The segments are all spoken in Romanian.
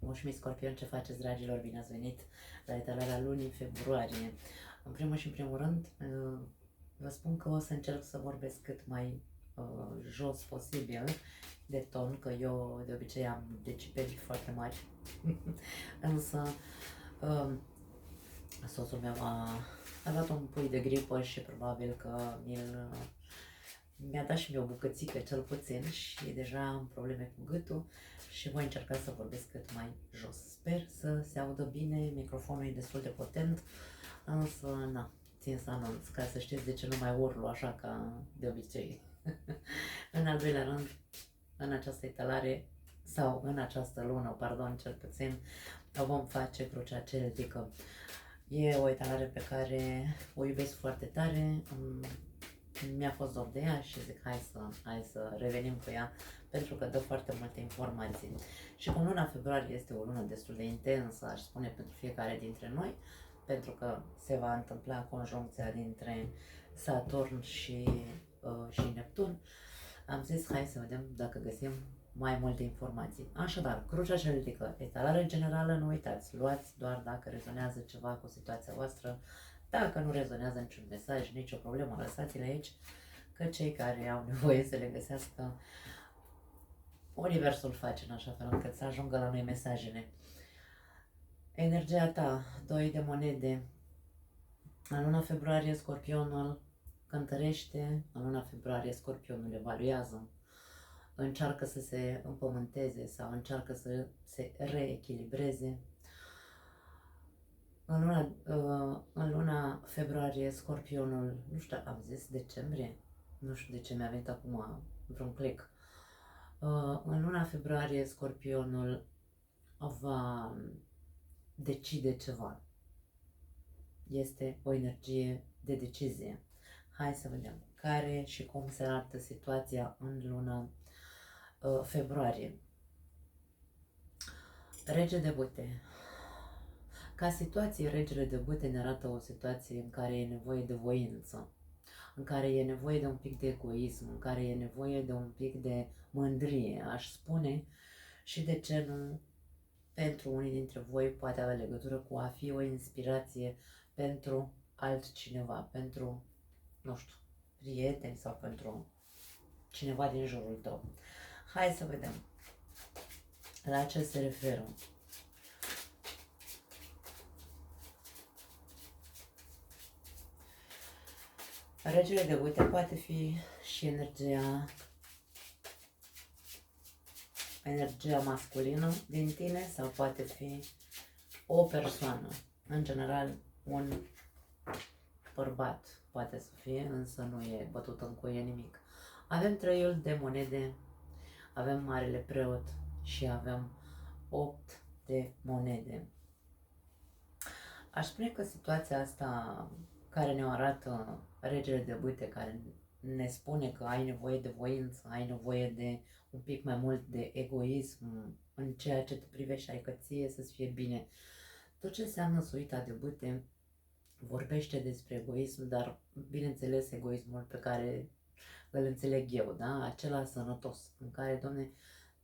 Moșii Scorpion, ce faceți, dragilor? Bine ați venit la etalarea lunii februarie. În primul și în primul rând, vă spun că o să încerc să vorbesc cât mai jos posibil de ton, că eu de obicei am decibeli foarte mari. Însă, soțul meu a luat un pui de gripă și probabil că mi-a dat și mie o bucățică, cel puțin, și deja am probleme cu gâtul și voi încerca să vorbesc cât mai jos. Sper să se audă bine, microfonul e destul de potent, însă, na, țin să anunț, ca să știți de ce nu mai urlu așa ca de obicei. În al doilea rând, în această etalare, sau în această lună, pardon, cel puțin, vom face crucea celtică. E o etalare pe care o iubesc foarte tare, mi-a fost dor de ea și zic hai să revenim cu ea, pentru că dă foarte multe informații. Și cum luna februarie este o lună destul de intensă, aș spune, pentru fiecare dintre noi, pentru că se va întâmpla conjuncția dintre Saturn și Neptun, am zis hai să vedem dacă găsim mai multe informații. Așadar, crucea celtică, etalare generală, nu uitați, luați doar dacă rezonează ceva cu situația voastră. Dacă nu rezonează niciun mesaj, nicio problemă, lăsați-le aici, că cei care au nevoie să le găsească, Universul face în așa fel încât să ajungă la noi mesajele. Energia ta, 2 de monede. În luna februarie Scorpionul cântărește, în luna februarie Scorpionul evaluează, încearcă să se împământeze sau încearcă să se reechilibreze. În luna februarie Scorpionul, nu știu, am zis decembrie, nu știu de ce mi-a venit acum vreun click. În luna februarie Scorpionul va decide ceva. Este o energie de decizie. Hai să vedem care și cum se arată situația în luna februarie. Rege de bâte. Ca situație, regele de bâte ne arată o situație în care e nevoie de voință, în care e nevoie de un pic de egoism, în care e nevoie de un pic de mândrie, aș spune, și de ce nu, pentru unii dintre voi poate avea legătură cu a fi o inspirație pentru altcineva, pentru, nu știu, prieteni sau pentru cineva din jurul tău. Hai să vedem la ce se referă. Regele de bâte poate fi și energia masculină din tine sau poate fi o persoană, în general un bărbat poate să fie, însă nu e bătut în cuie nimic. Avem 3 de monede, avem Marele Preot și avem 8 de monede. Aș spune că situația asta care ne arată regele de bâte, care ne spune că ai nevoie de voință, ai nevoie de un pic mai mult de egoism în ceea ce te privește, adică ție să-ți fie bine. Tot ce înseamnă suita de bâte vorbește despre egoism, dar bineînțeles egoismul pe care îl înțeleg eu, da? Acela sănătos, în care, Doamne,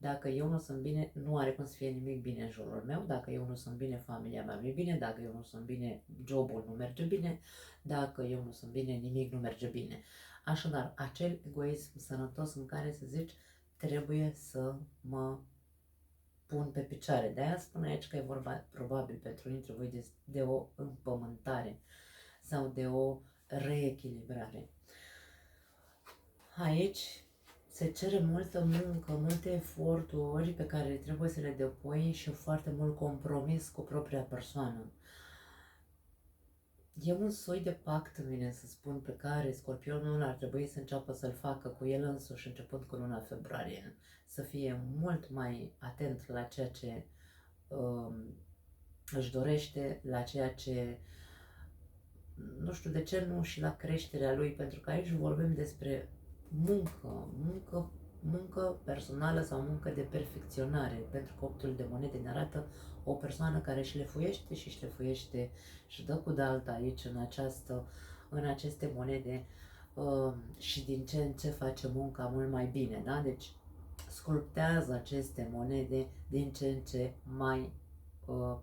dacă eu nu sunt bine, nu are cum să fie nimic bine în jurul meu, dacă eu nu sunt bine, familia mea nu-i bine, dacă eu nu sunt bine, jobul nu merge bine, dacă eu nu sunt bine, nimic nu merge bine. Așadar, acel egoism sănătos în care să zici, trebuie să mă pun pe picioare. De-aia spun aici că e vorba, probabil, pentru unii dintre voi de o împământare sau de o reechilibrare. Aici se cere multă muncă, multe eforturi pe care trebuie să le depui și foarte mult compromis cu propria persoană. E un soi de pact, vine să spun, pe care Scorpionul ar trebui să înceapă să-l facă cu el însuși începând cu luna februarie. Să fie mult mai atent la ceea ce își dorește, la ceea ce, nu știu de ce nu, și la creșterea lui, pentru că aici vorbim despre muncă personală sau muncă de perfecționare, pentru că 8 de monede ne arată o persoană care șlefuiește și șlefuiește și dă cu dalta aici în aceste monede și din ce în ce face munca mult mai bine, da? Deci sculptează aceste monede din ce în ce mai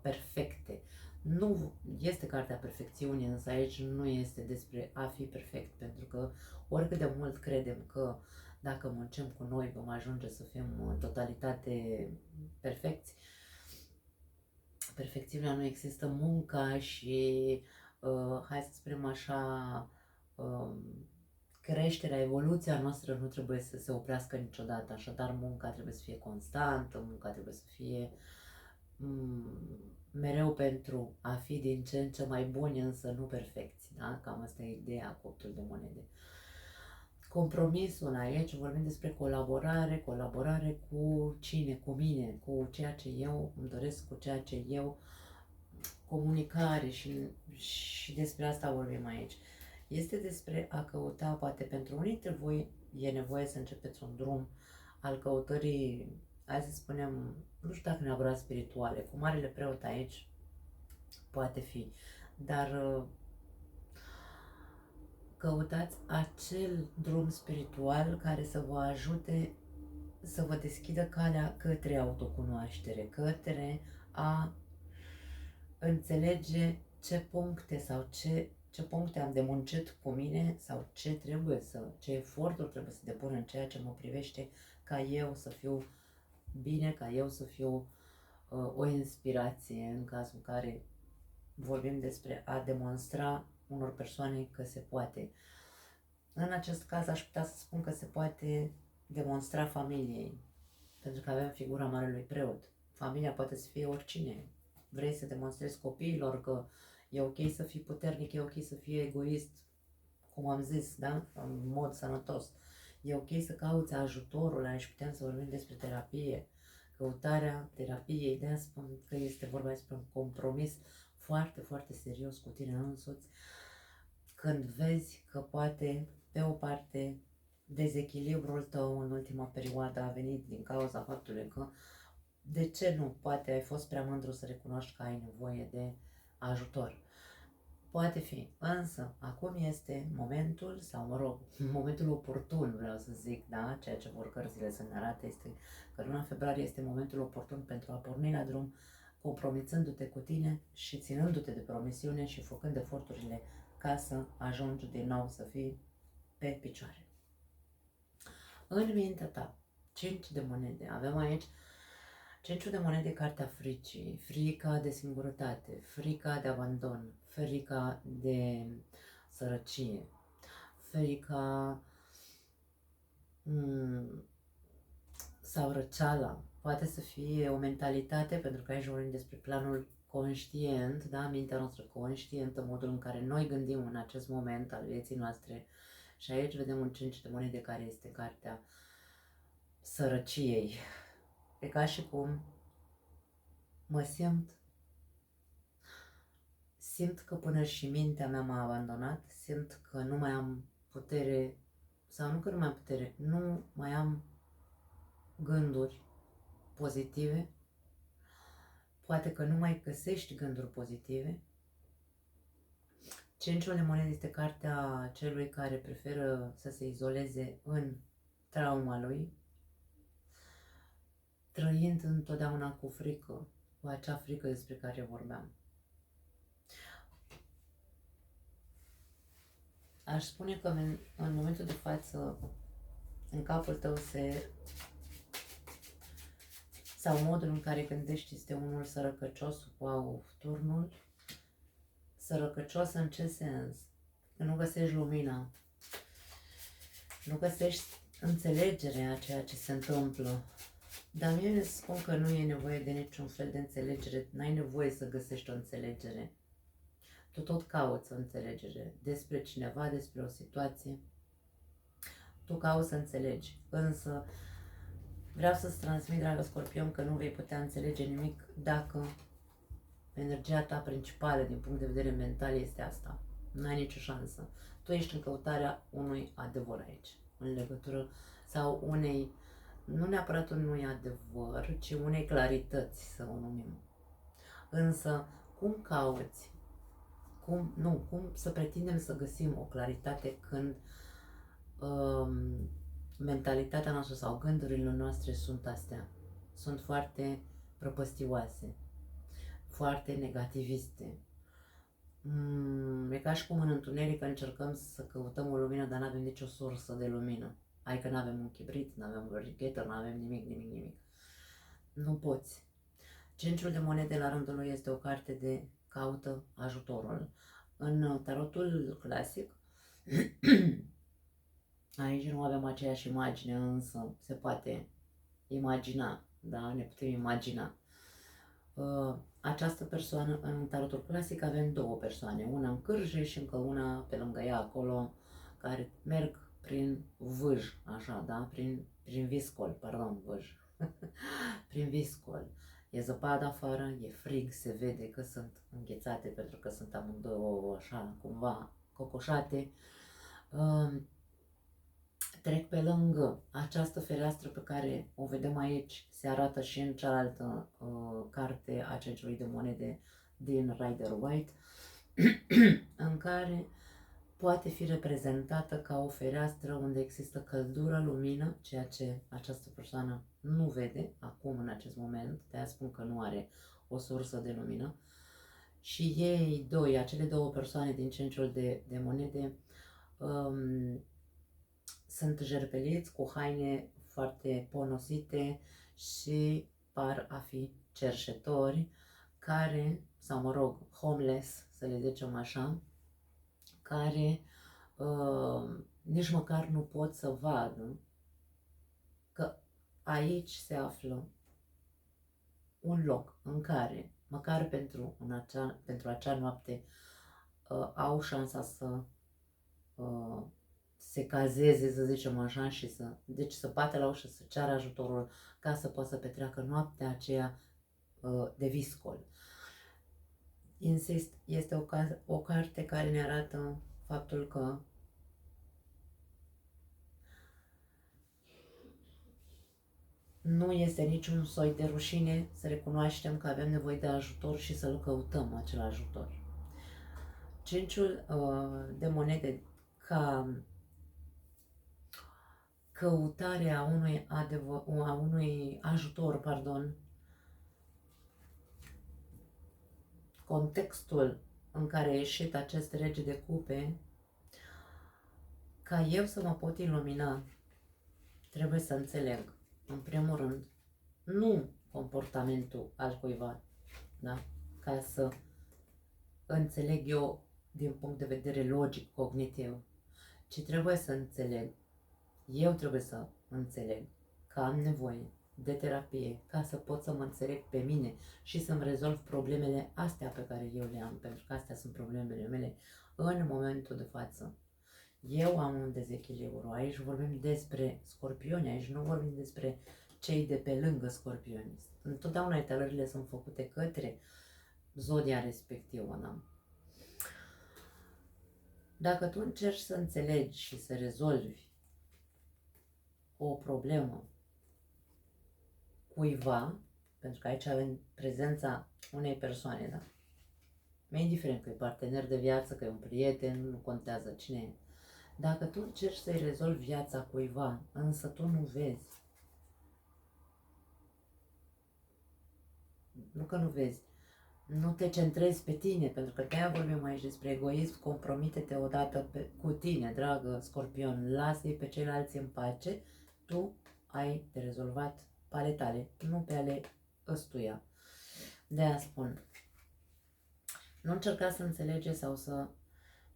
perfecte. Nu este cartea perfecțiunii, însă aici nu este despre a fi perfect, pentru că oricât de mult credem că dacă muncim cu noi vom ajunge să fim în totalitate perfecți, perfecțiunea nu există, munca și, hai să spunem așa, creșterea, evoluția noastră nu trebuie să se oprească niciodată, așadar munca trebuie să fie constantă, munca trebuie să fie mereu pentru a fi din ce în ce mai buni, însă nu perfecți, da? Cam asta e ideea cu 8 de monede. Compromisul aici, vorbim despre colaborare cu cine? Cu mine, cu ceea ce eu îmi doresc, cu ceea ce eu, comunicare și despre asta vorbim aici. Este despre a căuta, poate pentru unii dintre voi e nevoie să începeți un drum al căutării, hai să spunem, nu știu dacă neapărat spirituale, cu marele preot aici poate fi, dar căutați acel drum spiritual care să vă ajute să vă deschidă calea către autocunoaștere, către a înțelege ce puncte sau ce puncte am de muncit cu mine sau ce eforturi trebuie să depun în ceea ce mă privește ca eu să fiu bine, ca eu să fiu o inspirație în cazul în care vorbim despre a demonstra unor persoane că se poate. În acest caz aș putea să spun că se poate demonstra familiei, pentru că avem figura Marelui Preot. Familia poate să fie oricine. Vrei să demonstrezi copiilor că e ok să fii puternic, e ok să fii egoist, cum am zis, da? În mod sănătos. E ok să cauți ajutorul, aici putem să vorbim despre terapie, căutarea terapiei, de-aia spun că este vorba despre un compromis foarte, foarte serios cu tine însuți, când vezi că poate, pe o parte, dezechilibrul tău în ultima perioadă a venit din cauza faptului că, de ce nu, poate ai fost prea mândru să recunoști că ai nevoie de ajutor. Poate fi, însă acum este momentul, sau mă rog, momentul oportun, vreau să zic, da? Ceea ce vor cărțile să ne arate este că luna februarie este momentul oportun pentru a porni la drum, compromițându-te cu tine și ținându-te de promisiune și făcând eforturile ca să ajungi din nou să fii pe picioare. În mintea ta, 5 de monede. Avem aici 5 de monede, cartea fricii, frica de singurătate, frica de abandon, frica de sărăcie, frica sau răceala. Poate să fie o mentalitate, pentru că aici vorbim despre planul conștient, da? Mintea noastră conștientă, modul în care noi gândim în acest moment al vieții noastre. Și aici vedem un 5 de monede care este cartea sărăciei. E ca și cum mă simt că până și mintea mea m-a abandonat, simt că nu mai am putere, sau nu că nu mai am putere, nu mai am gânduri pozitive, poate că nu mai găsești gânduri pozitive. 5 de monede este cartea celui care preferă să se izoleze în trauma lui, trăind întotdeauna cu frică, cu acea frică despre care vorbeam. Aș spune că în momentul de față, în capul tău sau modul în care gândești este unul sărăcăcios, wow, turnul. Sărăcăcios în ce sens? Că nu găsești lumina, nu găsești înțelegerea a ceea ce se întâmplă. Dar mie spun că nu e nevoie de niciun fel de înțelegere, n-ai nevoie să găsești o înțelegere. Tu tot cauți o înțelegere despre cineva, despre o situație. Tu cauți să înțelegi, însă vreau să-ți transmit, dragă Scorpion, că nu vei putea înțelege nimic dacă energia ta principală din punct de vedere mental este asta. Nu ai nicio șansă. Tu ești în căutarea unui adevăr aici, în legătură, sau unei, nu neapărat unui adevăr, ci unei clarități, să o numim. Însă, cum cauți? Cum să pretindem să găsim o claritate când mentalitatea noastră sau gândurile noastre sunt astea. Sunt foarte prăpăstioase, foarte negativiste. E ca și cum în întuneric încercăm să căutăm o lumină, dar nu avem nicio sursă de lumină. Adică nu avem un chibrit, nu avem un verigetor, nu avem nimic. Nu poți. Cenciul de monede la rândul lui este o carte de caută ajutorul. În tarotul clasic, aici nu avem aceeași imagine, însă se poate imagina, da? Ne putem imagina. Această persoană, în tarotul clasic avem două persoane, una în cârje și încă una pe lângă ea acolo, care merg prin vâj, așa, da? Prin viscol, pardon, vâj. Prin viscol. E zăpadă afară, e frig, se vede că sunt înghețate pentru că sunt amândouă așa, cumva cocoșate. Trec pe lângă această fereastră pe care o vedem aici, se arată și în cealaltă carte a Cenciului de monede din Rider White, în care poate fi reprezentată ca o fereastră unde există căldură, lumină, ceea ce această persoană nu vede acum în acest moment, de-aia spun că nu are o sursă de lumină. Și ei doi, acele două persoane din Cenciul de monede, sunt jerpeliți cu haine foarte ponosite și par a fi cerșetori care, sau mă rog, homeless, să le zicem așa, care nici măcar nu pot să vadă că aici se află un loc în care, măcar pentru acea noapte, au șansa să se cazeze, să zicem așa, și deci să bate la ușă, să ceară ajutorul ca să poată să petreacă noaptea aceea de viscol. Insist, este o carte care ne arată faptul că nu este niciun soi de rușine să recunoaștem că avem nevoie de ajutor și să-l căutăm, acel ajutor. Cenciul de monede ca căutarea unui ajutor, contextul în care a ieșit acest rege de cupe, ca eu să mă pot ilumina, trebuie să înțeleg, în primul rând, nu comportamentul al cuiva, da? Ca să înțeleg eu din punct de vedere logic, cognitiv, ci trebuie să înțeleg, eu trebuie să înțeleg că am nevoie de terapie ca să pot să mă înțeleg pe mine și să-mi rezolv problemele astea pe care eu le am, pentru că astea sunt problemele mele în momentul de față. Eu am un dezechilibru, aici vorbim despre scorpioni, aici nu vorbim despre cei de pe lângă scorpioni. Întotdeauna etalările sunt făcute către zodia respectivă, da? Dacă tu încerci să înțelegi și să rezolvi o problemă cuiva, pentru că aici avem prezența unei persoane, da? Mi-e indiferent că e partener de viață, că e un prieten, nu contează cine e. Dacă tu încerci să-i rezolvi viața cuiva, însă tu nu vezi, nu că nu vezi, nu te centrezi pe tine, pentru că de-aia vorbim aici despre egoism, compromite-te odată cu tine, dragă scorpion, lasă-i pe ceilalți în pace, tu ai de rezolvat pe ale tale, nu pe ale ăstuia. De-aia spun, nu încerca să înțelegeți sau să,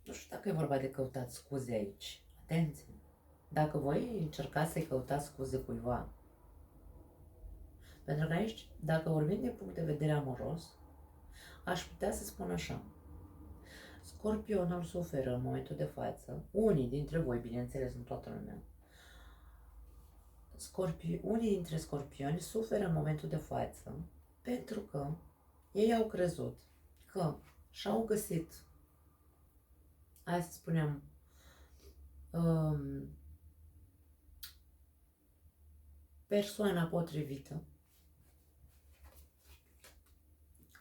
nu știu dacă e vorba de căutat scuze aici, atenție, dacă voi încercați să-i căutați scuze cuiva, pentru că aici, dacă vorbim din punct de vedere amoros, aș putea să spun așa, scorpionul suferă în momentul de față, unii dintre voi, bineînțeles, nu toată lumea, unii dintre scorpioni suferă în momentul de față pentru că ei au crezut că și-au găsit, hai să spunem, persoana potrivită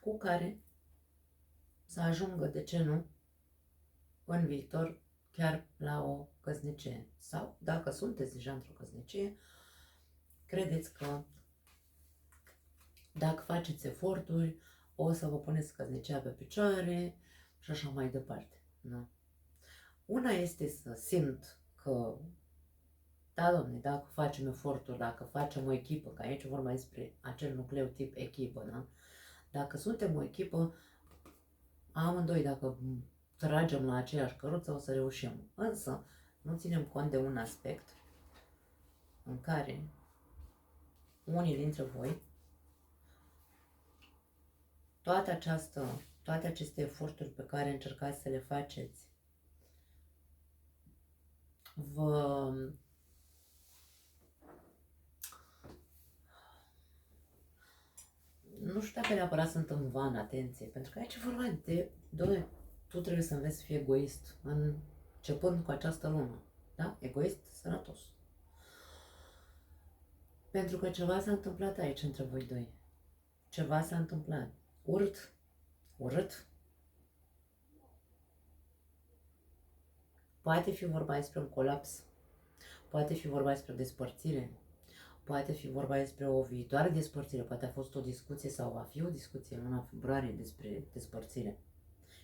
cu care să ajungă, de ce nu, în viitor chiar la o căsnicie. Sau, dacă sunteți deja într-o căsnicie, credeți că dacă faceți eforturi, o să vă puneți căsnicia pe picioare și așa mai departe. Da? Una este să simt că, da, domne, dacă facem eforturi, dacă facem o echipă, că aici vorba despre acel nucleu tip echipă, da? Dacă suntem o echipă, amândoi, dacă tragem la aceeași căruță, o să reușim. Însă, nu ținem cont de un aspect în care unii dintre voi, toate aceste eforturi pe care încercați să le faceți, nu știu dacă neapărat sunt în van, atenție, pentru că aici e vorba de, doamne, tu trebuie să înveți să fii egoist, începând cu această lună, da? Egoist, sănătos. Pentru că ceva s-a întâmplat aici între voi doi. Ceva s-a întâmplat. Urât. Poate fi vorba despre un colaps, poate fi vorba despre o despărțire, poate fi vorba despre o viitoare despărțire, poate a fost o discuție sau va fi o discuție în luna februarie despre despărțire.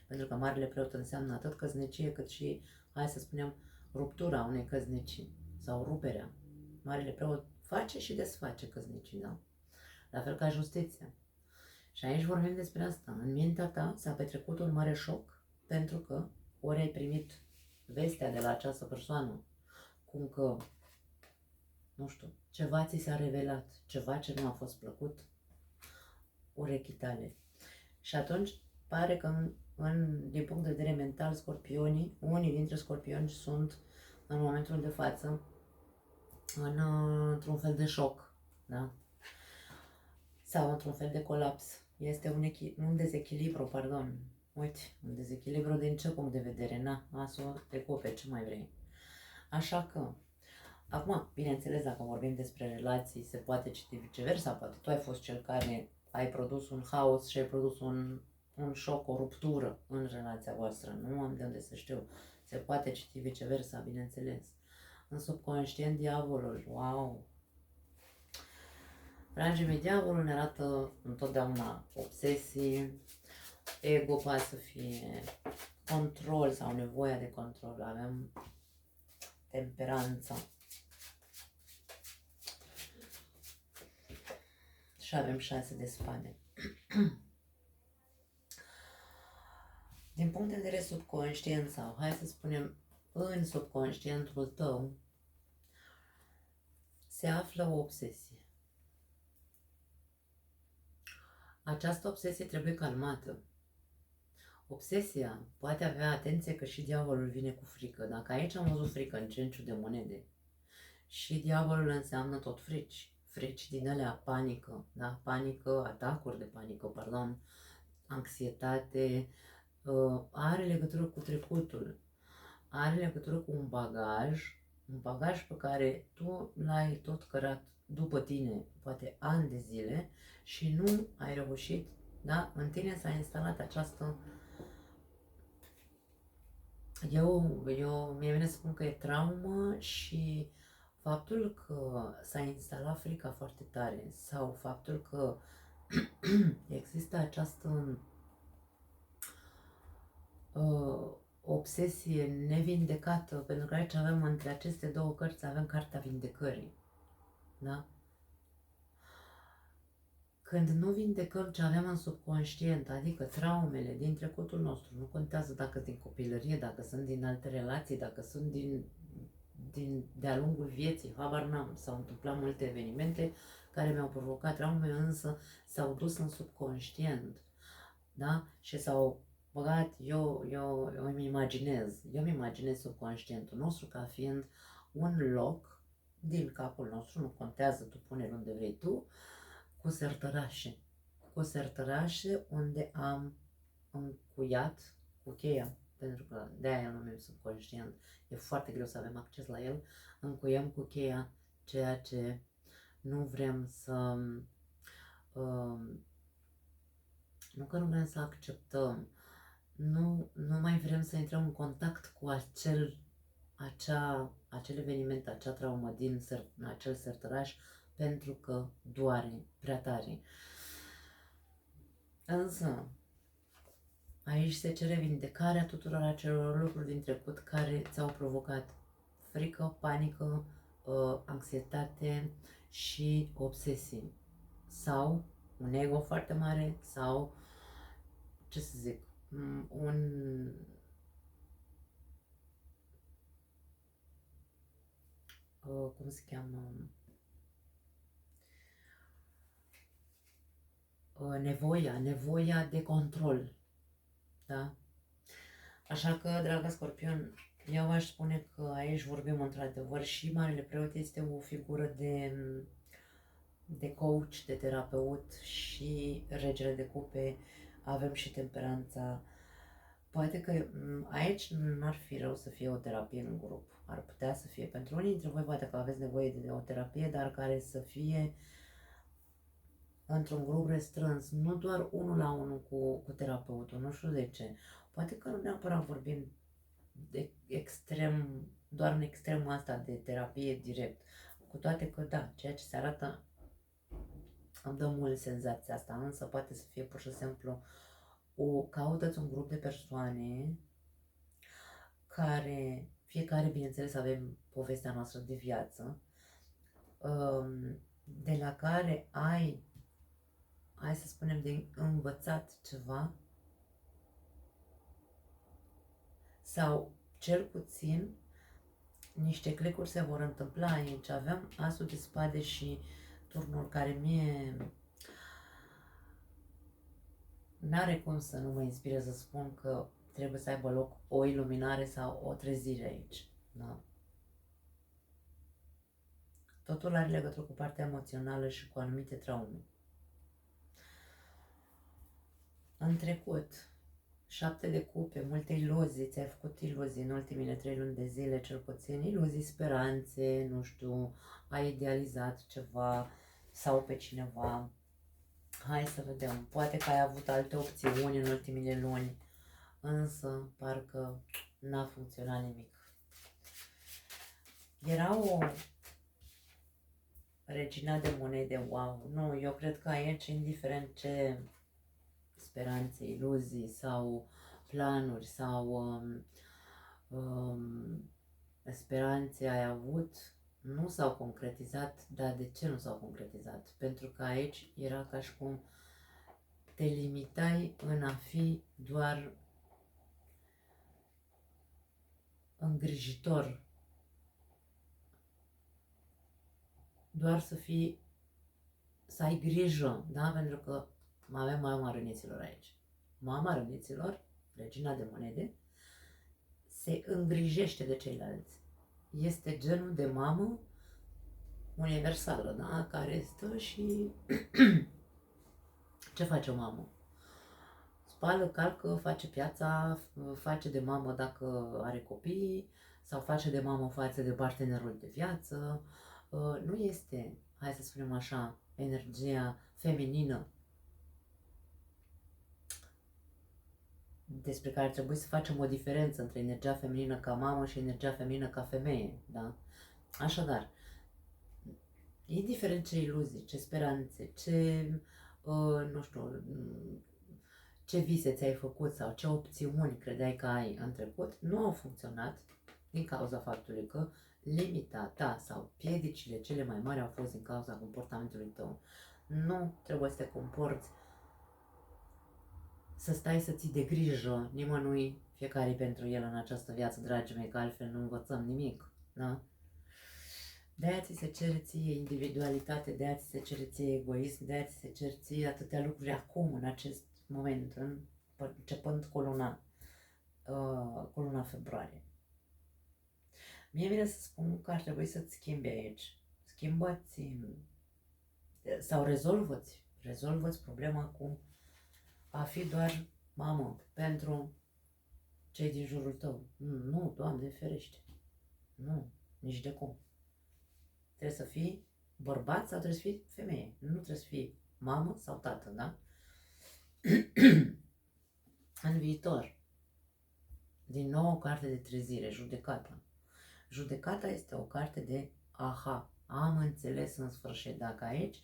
Pentru că Marele Preot înseamnă atât căsnicie cât și, hai să spunem, ruptura unei căsnicii sau ruperea. Marele Preot face și desface căsnicii, da? La fel ca justiția. Și aici vorbim despre asta. În mintea ta s-a petrecut un mare șoc pentru că ori ai primit vestea de la această persoană cum că, nu știu, ceva ți s-a revelat, ceva ce nu a fost plăcut urechii tale. Și atunci pare că din punct de vedere mental, scorpionii, unii dintre scorpioni sunt în momentul de față într-un fel de șoc, da? Sau într-un fel de colaps. Este un dezechilibru, pardon. Uite, un dezechilibru din ce punct de vedere? Na, asul te cope, ce mai vrei. Așa că, acum, bineînțeles, dacă vorbim despre relații, se poate citi viceversa, poate tu ai fost cel care ai produs un haos și ai produs un șoc, o ruptură în relația voastră. Nu am de unde să știu. Se poate citi viceversa, bineînțeles. În subconștient, diavolul, wow! Dragii mei, diavolul ne arată întotdeauna obsesii, ego poate să fie control sau nevoia de control. Avem temperanța. Și avem 6 de spade. Din punct de vedere subconștient sau, hai să spunem, în subconștientul tău, se află o obsesie. Această obsesie trebuie calmată. Obsesia poate avea, atenție că și diavolul vine cu frică. Dacă aici am văzut frică în cenciul de monede, și diavolul înseamnă tot frici. Frici din alea, panică, da? Panică, atacuri de panică, pardon, anxietate, are legătură cu trecutul, are legătură cu un bagaj pe care tu l-ai tot cărat după tine, poate ani de zile, și nu ai reușit, da? În tine s-a instalat această... Mie vine să spun că e traumă și faptul că s-a instalat frica foarte tare sau faptul că există această obsesie nevindecată, pentru că aici avem, între aceste două cărți, avem Cartea Vindecării, da? Când nu vindecăm ce avem în subconștient, adică traumele din trecutul nostru, nu contează dacă sunt din copilărie, dacă sunt din alte relații, dacă sunt de-a lungul vieții, habar n-am, s-au întâmplat multe evenimente care mi-au provocat traume, însă s-au dus în subconștient, da? Și s-au băgat, eu îmi imaginez subconștientul nostru ca fiind un loc din capul nostru, nu contează, tu pune-l unde vrei tu, cu sertărașe unde am încuiat cu cheia, pentru că de-aia îl numim subconștient, e foarte greu să avem acces la el, încuiem cu cheia ceea ce nu vrem să, nu că nu vrem să acceptăm, nu mai vrem să intrăm în contact cu acel eveniment, acea traumă din acel sertăraș, pentru că doare prea tare. Însă, aici se cere vindecarea tuturor acelor lucruri din trecut care ți-au provocat frică, panică, anxietate și obsesii. Sau un ego foarte mare, sau, ce să zic, cum se cheamă, nevoia de control, da? Așa că, dragă Scorpion, eu aș spune că aici vorbim într-adevăr și Marele Preot este o figură de coach, de terapeut, și Regele de Cupe, avem și Temperanța. Poate că aici n-ar fi rău să fie o terapie în grup. Ar putea să fie pentru unii dintre voi, poate că aveți nevoie de o terapie, dar care să fie într-un grup restrâns, nu doar unul la unul cu terapeutul, nu știu de ce. Poate că nu neapărat vorbim de doar în extremul asta de terapie direct. Cu toate că, da, ceea ce se arată îmi dă mult senzația asta, însă poate să fie pur și simplu caută-ți un grup de persoane care, fiecare, bineînțeles, avem povestea noastră de viață, de la care hai să spunem, de învățat ceva, sau cel puțin niște clicuri se vor întâmpla aici. Aveam Asul de Spade și turnul care mie n-are cum să nu mă inspire să spun că trebuie să aibă loc o iluminare sau o trezire aici. Da? Totul are legătură cu partea emoțională și cu anumite traume. În trecut, 7 de cupe, multe iluzii, ți-ai făcut iluzii în ultimele 3 luni de zile, cel puțin, iluzii, speranțe, nu știu, ai idealizat ceva sau pe cineva. Hai să vedem, poate că ai avut alte opțiuni în ultimele luni, însă parcă n-a funcționat nimic. Era o regina de monede, wow, nu, eu cred că aici, indiferent ce speranțe, iluzii sau planuri sau speranțe ai avut, nu s-au concretizat. Dar de ce nu s-au concretizat? Pentru că aici era ca și cum te limitai în a fi doar îngrijitor, doar să ai grijă, da? Pentru că avem mama răniților aici. Mama răniților, regina de monede, se îngrijește de ceilalți. Este genul de mamă universală, da? Care stă și ce face o mamă? Spală, calcă, face piața, face de mamă dacă are copii, sau face de mamă față de partenerul de viață. Nu este, hai să spunem așa, energia feminină despre care trebuie să facem o diferență între energia feminină ca mamă și energia feminină ca femeie, da? Așadar, indiferent ce iluzii, ce speranțe, nu știu, ce vise ți-ai făcut sau ce opțiuni credeai că ai în trecut, nu au funcționat din cauza faptului că limita ta sau piedicile cele mai mari au fost din cauza comportamentului tău. Nu trebuie să te comporți, să stai să ții de grijă nimănui, fiecare pentru el în această viață, dragii mei, că altfel nu învățăm nimic, da? De-aia ți se cere ție individualitate, de-aia ți se cere ție egoism, de-aia ți se cere ție atâtea lucruri acum, în acest moment, începând cu luna februarie. Mie vine să spun că ar trebui să-ți schimbi aici. Schimbă-ți sau rezolvă-ți problema cu a fi doar mamă pentru cei din jurul tău. Nu, Doamne ferește. Nu, nici de cum. Trebuie să fii bărbat sau trebuie să fii femeie. Nu trebuie să fii mamă sau tată, da? În viitor, Din nou o carte de trezire, judecata. Judecata este o carte de aha, am înțeles în sfârșit. Dacă aici,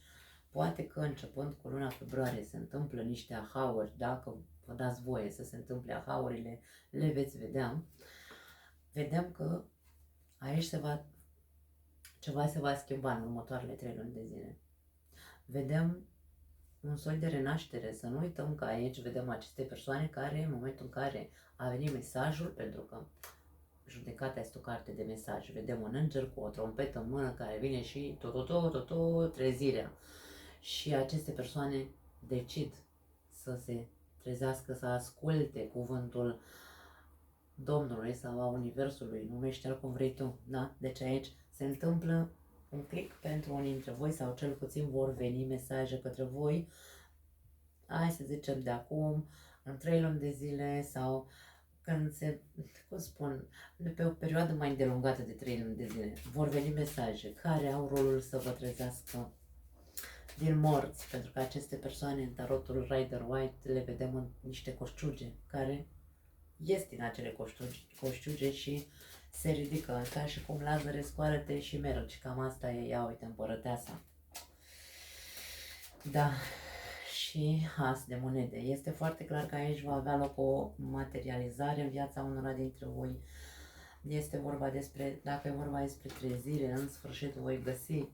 poate că începând cu luna februarie se întâmplă niște aha-uri, dacă vă dați voie să se întâmple aha-urile, le veți vedea. Vedem că aici ceva se va schimba în următoarele 3 luni de zile. Vedem un soi de renaștere. Să nu uităm că aici vedem aceste persoane care, în momentul în care a venit mesajul, pentru că judecata este o carte de mesaj, vedem un înger cu o trompetă în mână care vine și trezirea. Și aceste persoane decid să se trezească, să asculte cuvântul Domnului sau a Universului, numește-l cum vrei tu, da? Deci aici se întâmplă un click pentru unii dintre voi sau cel puțin vor veni mesaje către voi, hai să zicem de acum, în 3 luni de zile sau când se, cum spun, de pe o perioadă mai îndelungată de 3 luni de zile, vor veni mesaje care au rolul să vă trezească din morți, pentru că aceste persoane în tarotul Rider-Waite le vedem în niște coșciuge care ies din acele coșciuge și se ridică, ca și cum Lazare, scoală-te și mergi, cam asta e, ia uite, împărăteasa. Da, și as de monede. Este foarte clar că aici va avea loc o materializare în viața unora dintre voi. Este vorba despre, dacă e vorba despre trezire, în sfârșit voi găsi,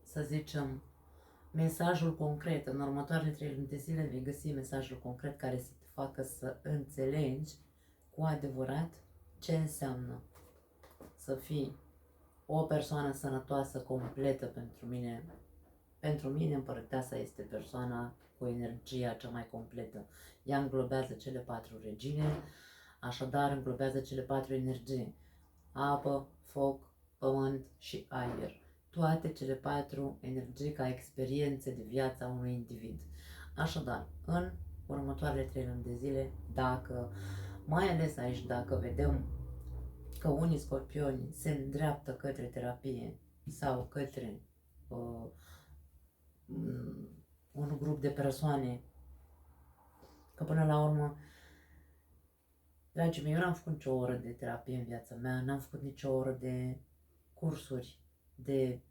să zicem, mesajul concret. În următoarele 3 luni de zile vei găsi mesajul concret care să te facă să înțelegi cu adevărat ce înseamnă să fii o persoană sănătoasă, completă pentru mine. Pentru mine împărăteasa este persoana cu energia cea mai completă. Ea înglobează cele 4 regine, așadar înglobează cele 4 energii. Apă, foc, pământ și aer. Toate cele 4 energii ca experiențe de viața unui individ. Așadar, în următoarele 3 luni de zile, dacă, mai ales aici, dacă vedem că unii scorpioni se îndreaptă către terapie sau către un grup de persoane, că până la urmă, dragii mei, eu n-am făcut nicio oră de terapie în viața mea, n-am făcut nicio oră de cursuri de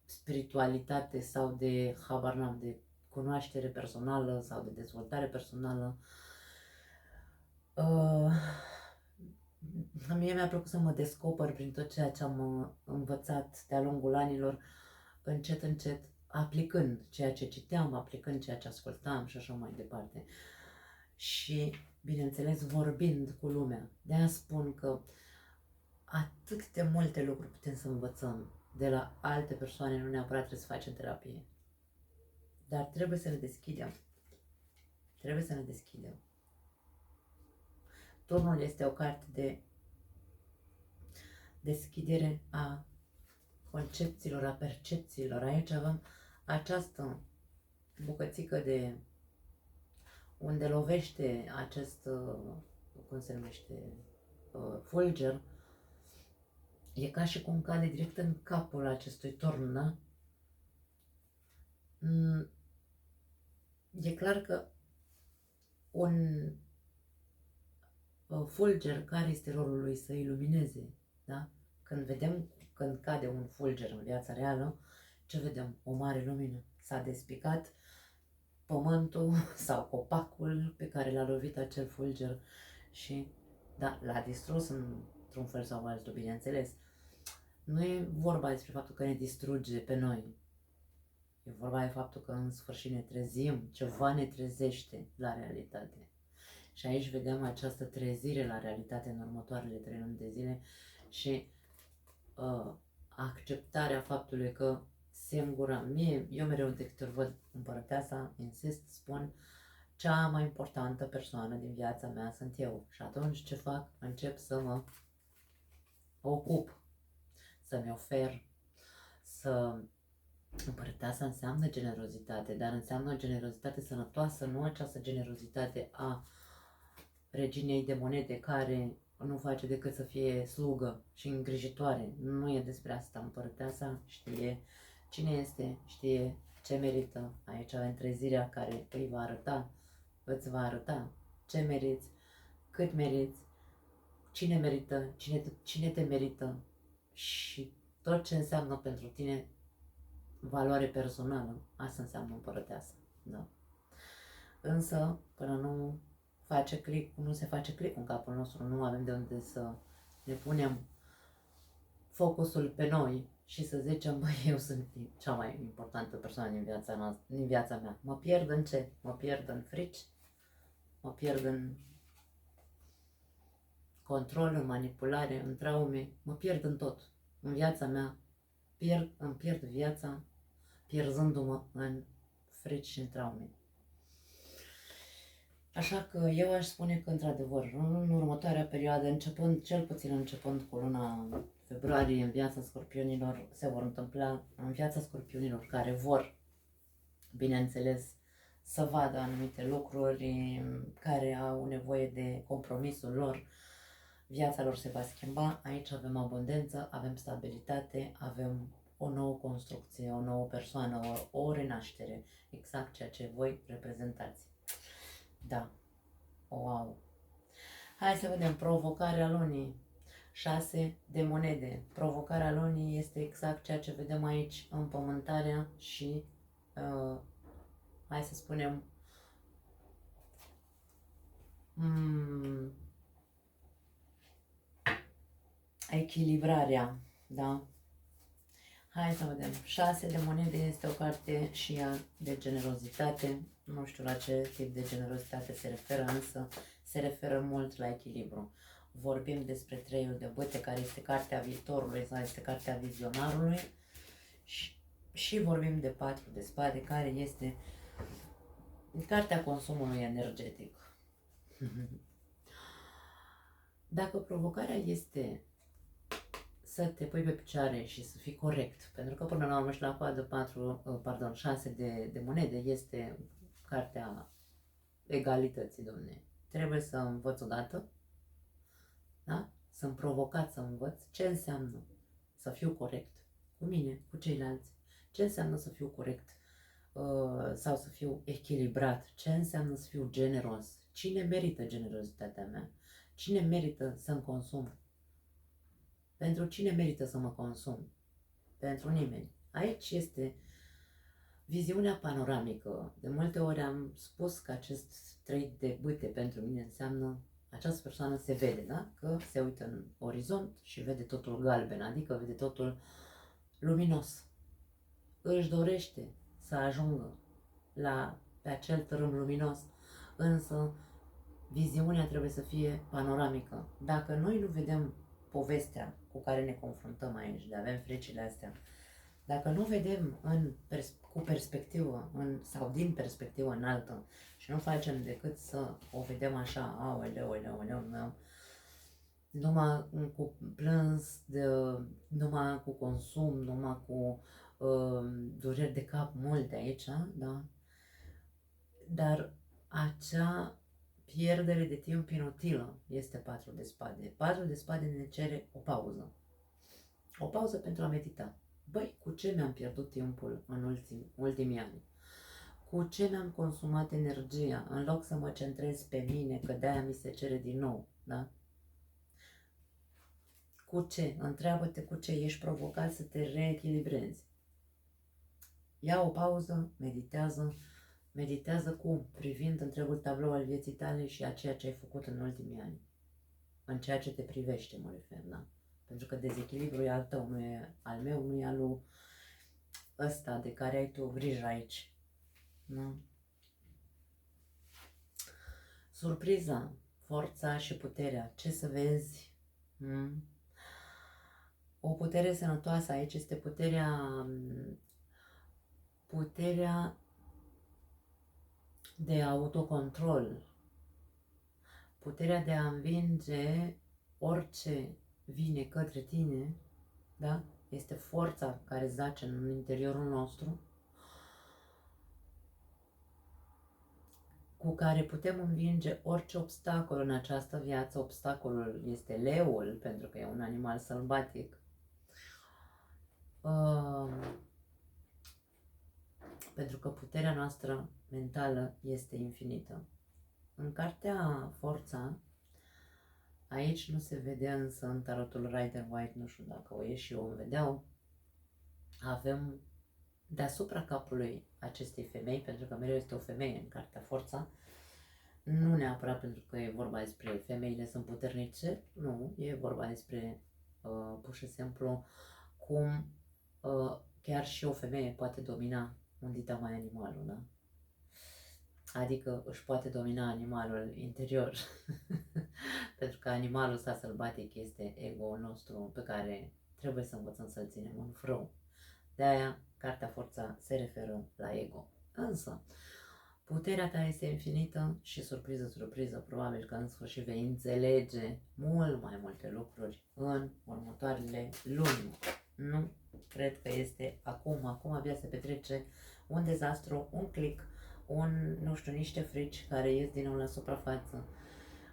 spiritualitate sau de, habar n-am, de cunoaștere personală sau de dezvoltare personală. Mie mi-a plăcut să mă descoper prin tot ceea ce am învățat de-a lungul anilor, încet, încet, aplicând ceea ce citeam, aplicând ceea ce ascultam și așa mai departe. Și, bineînțeles, vorbind cu lumea. De-aia spun că atât de multe lucruri putem să învățăm de la alte persoane, nu neapărat trebuie să facem terapie. Dar trebuie să ne deschidem. Trebuie să ne deschidem. Turnul este o carte de deschidere a concepțiilor, a percepțiilor. Aici avem această bucățică de unde lovește acest, cum se numește, fulger, e ca și cum cade direct în capul acestui torn, da? E clar că un fulger, care este rolul lui? Să ilumineze, da? Când cade un fulger în viața reală, ce vedem? O mare lumină. S-a despicat pământul sau copacul pe care l-a lovit acel fulger și, da, l-a distrus într-un fel sau altul, bineînțeles. Nu e vorba despre faptul că ne distruge pe noi. E vorba de faptul că în sfârșit ne trezim, ceva ne trezește la realitate. Și aici vedem această trezire la realitate în următoarele 3 luni de zile și acceptarea faptului că singura, eu mereu de câte ori văd împărăteasa, insist, spun, cea mai importantă persoană din viața mea sunt eu. Și atunci ce fac? Încep să mă ocup, să-mi ofer, împărăteasa înseamnă generozitate, dar înseamnă o generozitate sănătoasă, nu această generozitate a reginei de monede care nu face decât să fie slugă și îngrijitoare. Nu e despre asta. Împărăteasa știe cine este, știe ce merită. Aici avem trezirea care îi va arăta îți va arăta ce meriți, cât meriți, cine merită, cine te merită și tot ce înseamnă pentru tine valoare personală. Asta înseamnă împărăteasă. Da. Însă, până nu face click, nu se face click în capul nostru, nu avem de unde să ne punem focusul pe noi și să zicem, băi, eu sunt cea mai importantă persoană din viața mea. Mă pierd în ce? Mă pierd în frici? Mă pierd în control, în manipulare, în traume? Mă pierd în tot. În viața mea îmi pierd viața pierzându-mă în frici și în traume. Așa că eu aș spune că, într-adevăr, în următoarea perioadă, cel puțin începând cu luna februarie, în viața scorpionilor, se vor întâmpla, în viața scorpionilor care vor, bineînțeles, să vadă anumite lucruri, care au nevoie de compromisul lor, viața lor se va schimba, aici avem abundență, avem stabilitate, avem o nouă construcție, o nouă persoană, o renaștere, exact ceea ce voi reprezentați. Da. Wow. Hai să vedem provocarea lunii. 6 de monede. Provocarea lunii este exact ceea ce vedem aici, împământarea și, hai să spunem, echilibrarea, da? Hai să vedem. 6 de monede este o carte și ea de generozitate. Nu știu la ce tip de generozitate se referă, însă se referă mult la echilibru. Vorbim despre treiul de bâte, care este cartea viitorului sau este cartea vizionarului. Și vorbim de 4 de spade, care este cartea consumului energetic. Dacă provocarea este să te pui pe picioare și să fii corect, pentru că până la urmă și la coadă 6 de monede este cartea egalității, domne. Trebuie să învăț odată, da? Sunt provocat să învăț ce înseamnă să fiu corect cu mine, cu ceilalți, ce înseamnă să fiu corect sau să fiu echilibrat, ce înseamnă să fiu generos, cine merită generozitatea mea, cine merită să-mi consum. Pentru cine merită să mă consum? Pentru nimeni. Aici este viziunea panoramică. De multe ori am spus că acest trei de bâte pentru mine înseamnă această persoană se vede, da? Că se uită în orizont și vede totul galben, adică vede totul luminos. Își dorește să ajungă pe acel tărâm luminos, însă viziunea trebuie să fie panoramică. Dacă noi nu vedem povestea cu care ne confruntăm aici, de avem frecile astea, dacă nu vedem cu perspectivă sau din perspectivă înaltă și nu facem decât să o vedem așa, aoleu, numai cu plâns, numai cu consum, numai cu dureri de cap multe aici, da? Dar acea pierdere de timp inutilă este 4 de spade. 4 de spade ne cere o pauză. O pauză pentru a medita. Băi, cu ce mi-am pierdut timpul în ultimii ani? Cu ce mi-am consumat energia în loc să mă centrez pe mine, că de-aia mi se cere din nou, da? Cu ce? Întreabă-te cu ce ești provocat să te reechilibrezi. Ia o pauză, meditează cum? Privind întregul tablou al vieții tale și a ceea ce ai făcut în ultimii ani. În ceea ce te privește, mă refer, da? Pentru că dezechilibrul e al tău, nu e al meu, nu e al lui ăsta de care ai tu grijă aici. Da? Surpriza, forța și puterea. Ce să vezi? O putere sănătoasă aici este puterea de autocontrol, puterea de a învinge orice vine către tine, da? Este forța care zace în interiorul nostru, cu care putem învinge orice obstacol în această viață. Obstacolul este leul, pentru că e un animal sălbatic. Pentru că puterea noastră mentală este infinită. În cartea Forța, aici nu se vede însă în tarotul Rider-Waite, nu știu dacă o ieși și eu îmi vedeau, avem deasupra capului acestei femei, pentru că mereu este o femeie în cartea Forța, nu neapărat pentru că e vorba despre femeile sunt puternice, nu, e vorba despre pur și simplu cum chiar și o femeie poate domina un dita mai animalul, da? Adică își poate domina animalul interior. Pentru că animalul ăsta sălbatic este ego-ul nostru pe care trebuie să învățăm să-l ținem în frâu. De aia, cartea Forța se referă la ego. Însă, puterea ta este infinită și surpriză, surpriză, probabil că în sfârșit vei înțelege mult mai multe lucruri în următoarele luni. Nu cred că este acum. Acum abia se petrece un dezastru, un click, nu știu, niște frici care ies din nou la suprafață.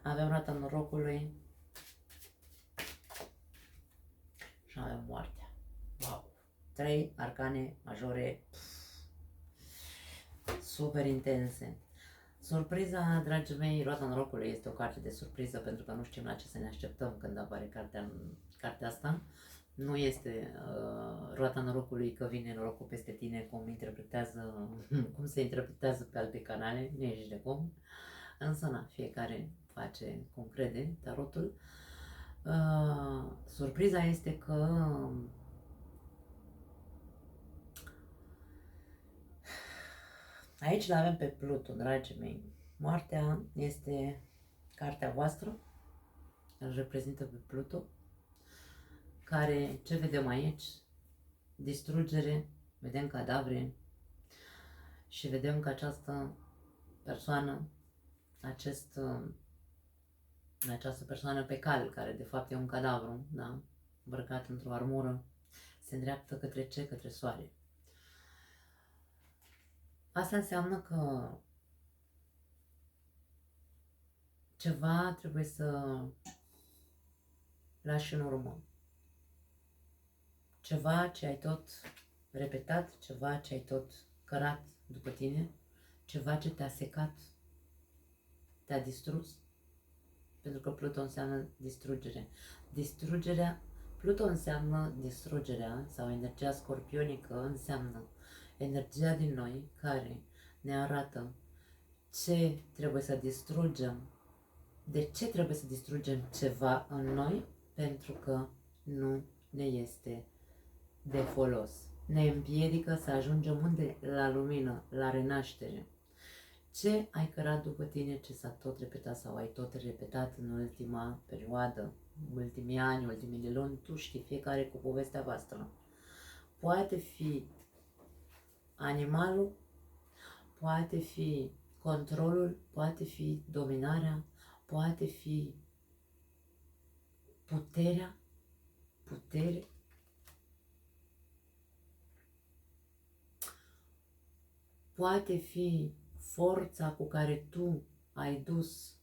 Avem rata norocului și avem moartea. Wow! 3 arcane majore super intense. Surpriza, dragii mei, roata norocului este o carte de surpriză pentru că nu știm la ce să ne așteptăm când apare cartea asta. Nu este roata norocului că vine norocul peste tine, cum se interpretează pe alte canale, nici de cum. Însă, na, fiecare face cum crede tarotul. Surpriza este că aici l-avem pe Pluto, dragii mei. Moartea este cartea voastră, îl reprezintă pe Pluto, care, ce vedem aici? Distrugere, vedem cadavre și vedem că această persoană, această persoană pe cal, care de fapt e un cadavru, da? Îmbrăcat într-o armură, se îndreaptă către ce? Către soare. Asta înseamnă că ceva trebuie să lași în urmă. Ceva ce ai tot repetat, ceva ce ai tot cărat după tine, ceva ce te-a secat, te-a distrus. Pentru că Pluto înseamnă distrugere. Pluto înseamnă distrugerea sau energia scorpionică înseamnă energia din noi care ne arată ce trebuie să distrugem, de ce trebuie să distrugem ceva în noi, pentru că nu ne este de folos. Ne împiedică să ajungem unde? La lumină, la renaștere. Ce ai cărat după tine, ce s-a tot repetat sau ai tot repetat în ultima perioadă, ultimii ani, ultimile luni, tu știi, fiecare cu povestea voastră. Poate fi animalul, poate fi controlul, poate fi dominarea, poate fi putere, poate fi forța cu care tu ai dus,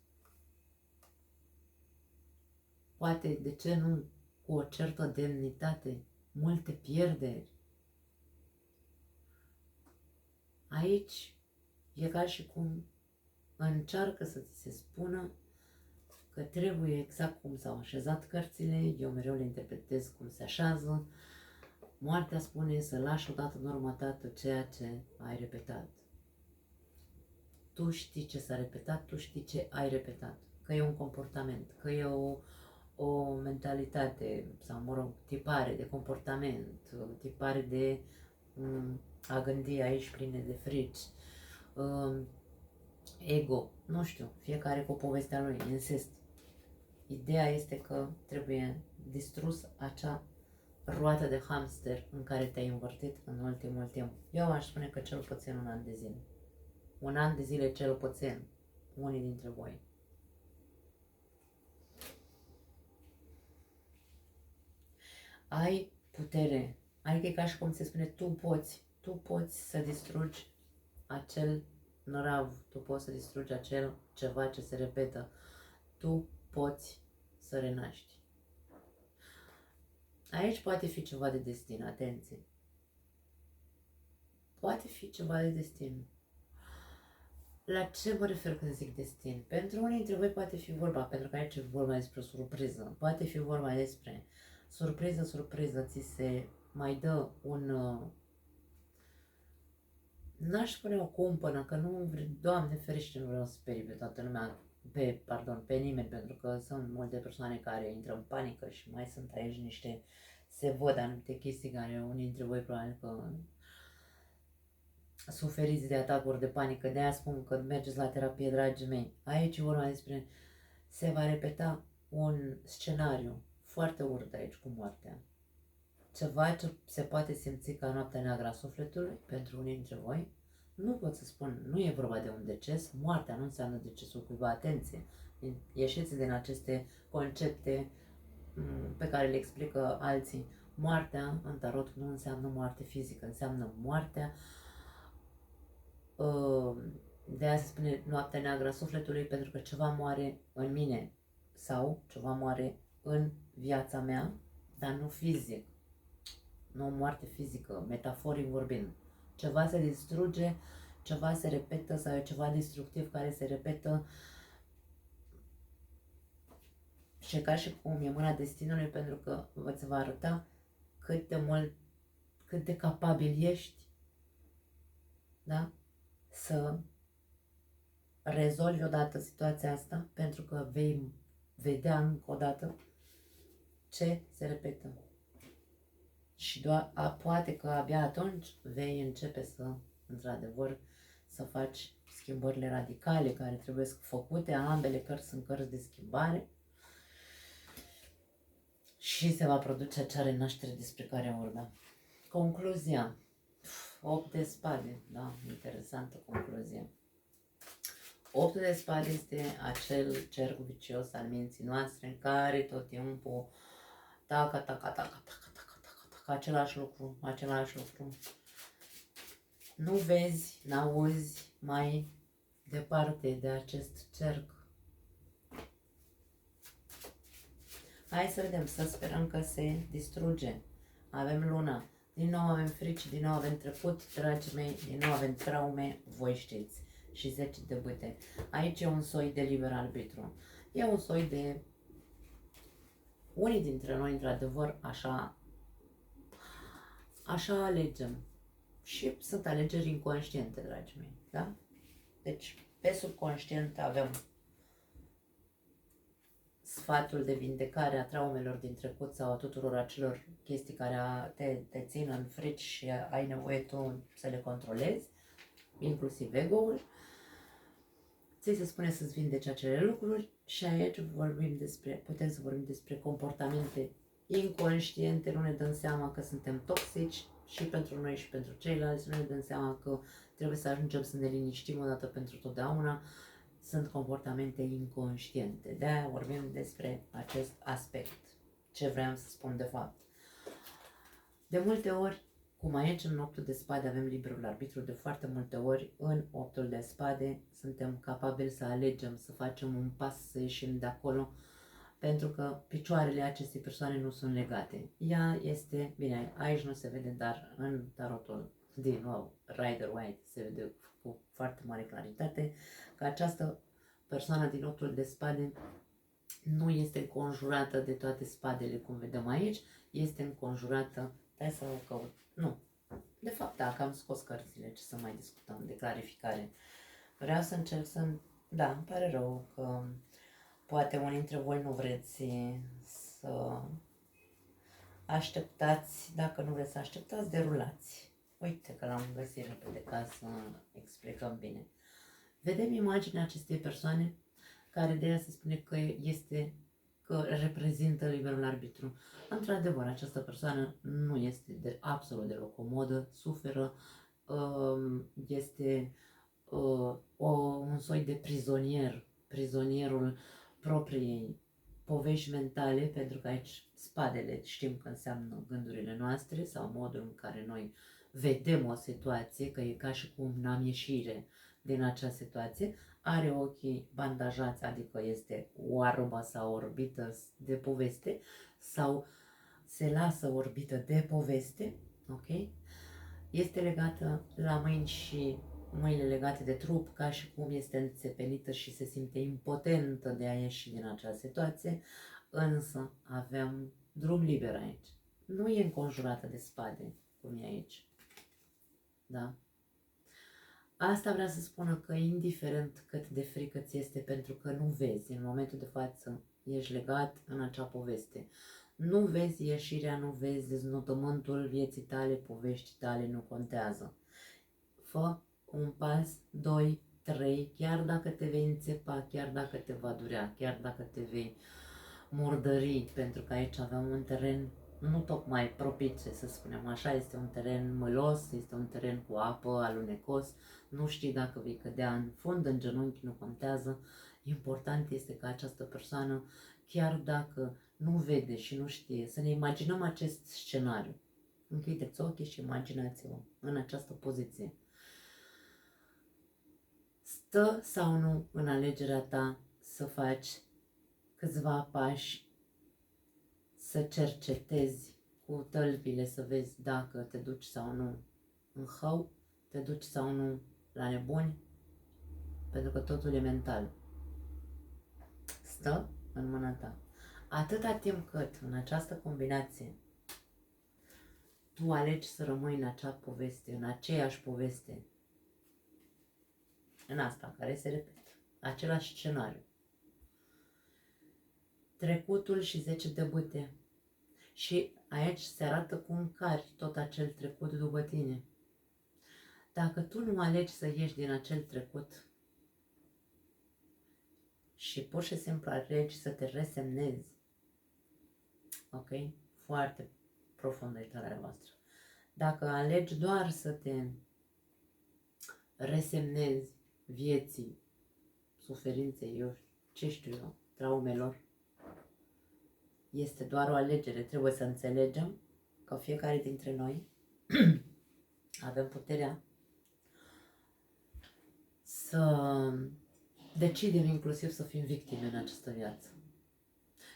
poate, de ce nu, cu o certă demnitate, multe pierderi. Aici e ca și cum încearcă să ți se spună că trebuie exact cum s-au așezat cărțile, eu mereu le interpretez cum se așează. Moartea spune să lași odată în urma ta tot ceea ce ai repetat. Tu știi ce s-a repetat, tu știi ce ai repetat. Că e un comportament, că e o mentalitate sau, mă rog, tipare de comportament, tipare de a gândi aici pline de frici, ego, nu știu, fiecare cu povestea lui, insist. Ideea este că trebuie distrus acea roată de hamster în care te-ai învârtit în ultimul timp. Eu aș spune că cel puțin un an de zile. Un an de zile cel puțin, unii dintre voi. Ai putere, adică e ca și cum se spune, tu poți să distrugi acel nărav, tu poți să distrugi acel ceva ce se repetă, tu poți să renaști. Aici poate fi ceva de destin, atenție. Poate fi ceva de destin. La ce mă refer când zic destin? Pentru unii dintre voi poate fi vorba, pentru că aici e vorba despre surpriză, poate fi vorba despre surpriză, ți se mai dă un, n-aș spune o cumpănă, că nu, Doamne ferește, nu vreau să sperii pe toată lumea, pe nimeni, pentru că sunt multe persoane care intră în panică și mai sunt aici niște, se văd anumite chestii care unii dintre voi probabil că suferiți de atacuri de panică, de aia spun că mergeți la terapie, dragii mei. Aici e vorba despre, se va repeta un scenariu foarte urât aici cu moartea. Ceva ce se poate simți ca noaptea neagră a sufletului pentru unii dintre voi. Nu pot să spun, nu e vorba de un deces, moartea nu înseamnă decesul cuiva, atenție. Ieșiți din aceste concepte pe care le explică alții. Moartea în tarot nu înseamnă moarte fizică, înseamnă moartea de aia se spune noaptea neagră a sufletului, pentru că ceva moare în mine sau ceva moare în viața mea, dar nu fizic, nu o moarte fizică, metaforic vorbind. Ceva se distruge, ceva se repetă sau e ceva destructiv care se repetă și e ca și cum e mâna destinului, pentru că îți va arăta cât de mult, cât de capabil ești, da? Să rezolvi odată situația asta, pentru că vei vedea încă o dată ce se repetă. Și doar poate că abia atunci vei începe să, într-adevăr, să faci schimbările radicale care trebuie făcute. Ambele cărți sunt cărți de schimbare și se va produce acea renaștere despre care vorbeam. Concluzia. 8 de spade, da, interesantă concluzie. 8 de spade este acel cerc vicios al minții noastre în care tot timpul taca, același lucru. Nu vezi, n-auzi mai departe de acest cerc. Hai să vedem, să sperăm că se distruge. Avem luna, din nou avem frici, din nou avem trecut, dragii mei, din nou avem traume, voi știți. Și 10 de bâte. Aici e un soi de liber arbitru. E un soi de... Unii dintre noi, într-adevăr, așa alegem. Și sunt alegeri inconștiente, dragii mei, da? Deci, pe subconștient avem sfatul de vindecare a traumelor din trecut sau a tuturor acelor chestii care te țin în frici și ai nevoie tu să le controlezi, inclusiv ego-ul. Ți se spune să-ți vindeci acele lucruri și aici putem să vorbim despre comportamente inconștiente, nu ne dăm seama că suntem toxici și pentru noi și pentru ceilalți, nu ne dăm seama că trebuie să ajungem să ne liniștim odată pentru totdeauna. Sunt comportamente inconștiente. De-aia vorbim despre acest aspect. Ce vreau să spun de fapt. De multe ori, cum aici în 8 de spade avem liberul arbitru, de foarte multe ori în 8 de spade suntem capabili să alegem, să facem un pas, să ieșim de acolo, pentru că picioarele acestei persoane nu sunt legate. Ea este, bine, aici nu se vede, dar în tarotul, din nou, Rider White se vede cu foarte mare claritate că această persoană din 8 de spade nu este înconjurată de toate spadele, cum vedem aici, este înconjurată, hai să o căut, nu, de fapt, da, că am scos cărțile, ce să mai discutăm, de clarificare. Vreau să încerc să, da, îmi pare rău că poate unii dintre voi nu vreți să așteptați, dacă nu vreți să așteptați, derulați. Uite că l-am găsit repede ca să explicăm bine. Vedem imaginea acestei persoane care de ea se spune că reprezintă liberul arbitru. Într-adevăr, această persoană nu este absolut deloc comodă, suferă, este un soi de prizonierul propriei povești mentale, pentru că aici spadele știm că înseamnă gândurile noastre sau modul în care noi vedem o situație, că e ca și cum n-am ieșire din acea situație, are ochii bandajați, adică este oarbă sau orbită de poveste sau se lasă orbită de poveste, ok? Este legată la mâini și mâinile legate de trup, ca și cum este înțepenită și se simte impotentă de a ieși din acea situație, însă avem drum liber aici. Nu e înconjurată de spade, cum e aici. Da? Asta vrea să spună că indiferent cât de frică ți este pentru că nu vezi, în momentul de față ești legat în acea poveste. Nu vezi ieșirea, nu vezi deznodământul vieții tale, poveștii tale, nu contează. Fă un pas, 2, 3, chiar dacă te vei înțepa, chiar dacă te va durea, chiar dacă te vei murdări, pentru că aici avem un teren nu tocmai propice, să spunem așa, este un teren mălos, este un teren cu apă, alunecos, nu știi dacă vei cădea în fund, în genunchi, nu contează. Important este că această persoană, chiar dacă nu vede și nu știe, să ne imaginăm acest scenariu. Închideți ochii și imaginați-vă în această poziție. Stă sau nu în alegerea ta să faci câțiva pași, să cercetezi cu tălpile, să vezi dacă te duci sau nu în hău, te duci sau nu la nebuni, pentru că totul e mental. Stă în mâna ta. Atâta timp cât în această combinație tu alegi să rămâi în acea poveste, în aceeași poveste, în asta care se repetă, același scenariu, trecutul și 10 de bâte. Și aici se arată cum cari tot acel trecut după tine. Dacă tu nu alegi să ieși din acel trecut și pur și simplu alegi să te resemnezi, ok? Foarte profundă uitarea voastră. Dacă alegi doar să te resemnezi vieții, suferinței, eu ce știu eu, traumelor, este doar o alegere. Trebuie să înțelegem că fiecare dintre noi avem puterea să decidem inclusiv să fim victime în această viață.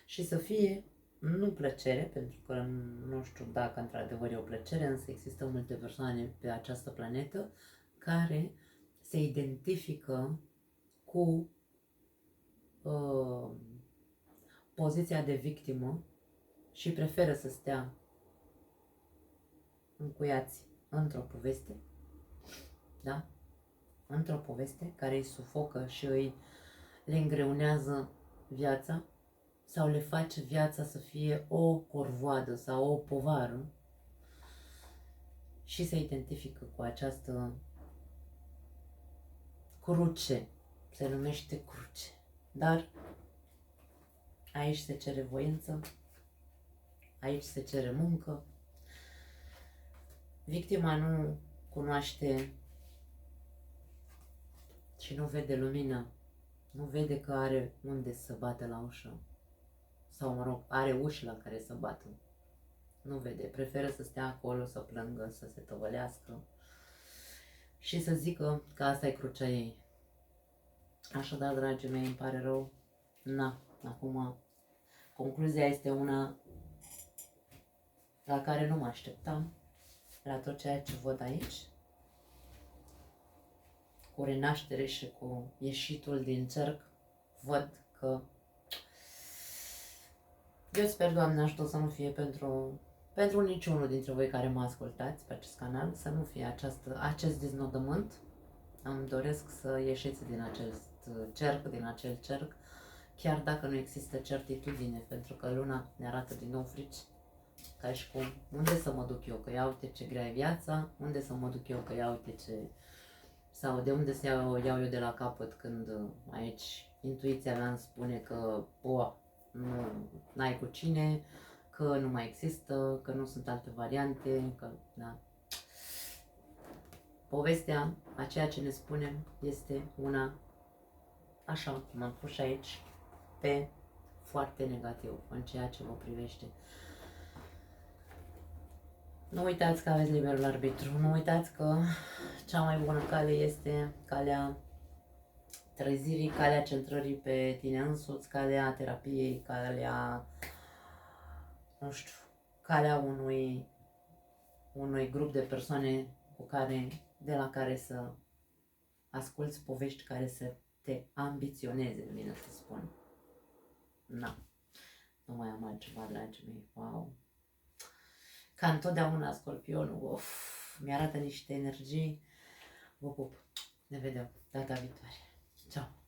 Și să fie nu plăcere, pentru că nu știu dacă într-adevăr e o plăcere, însă există multe persoane pe această planetă care se identifică cu poziția de victimă și preferă să stea încuiați într-o poveste, da? Într-o poveste care îi sufocă și le îngreunează viața sau le face viața să fie o corvoadă sau o povară și se identifică cu această cruce, se numește cruce. Dar aici se cere voință, aici se cere muncă. Victima nu cunoaște și nu vede lumină, nu vede că are unde să bată la ușă. Sau, mă rog, are uși la care să bată. Nu vede, preferă să stea acolo, să plângă, să se tăvălească și să zică că asta e crucea ei. Așadar, dragii mei, îmi pare rău. Acum, concluzia este una la care nu mă așteptam, la tot ceea ce văd aici, cu renaștere și cu ieșitul din cerc, văd că eu sper, Doamne ajută, să nu fie pentru niciunul dintre voi care mă ascultați pe acest canal, să nu fie acest deznodământ. Îmi doresc să ieșiți din acel cerc, chiar dacă nu există certitudine, pentru că luna ne arată din nou frici, ca și cum, unde să mă duc eu, că ia uite ce grea e viața, unde să mă duc eu, că ia uite ce... Sau de unde să iau eu de la capăt când aici intuiția mea îmi spune că nu ai cu cine, că nu mai există, că nu sunt alte variante, că da. Povestea, a ceea ce ne spunem, este una, așa cum am pus aici, pe foarte negativ în ceea ce vă privește. Nu uitați că aveți liberul arbitru, nu uitați că cea mai bună cale este calea trezirii, calea centrării pe tine însuți, calea terapiei, calea, nu știu, calea unui grup de persoane de la care să asculți povești care să te ambiționeze, bine să spun. Na, nu mai am altceva, dragii mei, wow. Ca întotdeauna Scorpionul, mi arată niște energii. Vă pup, ne vedem data viitoare. Ciao!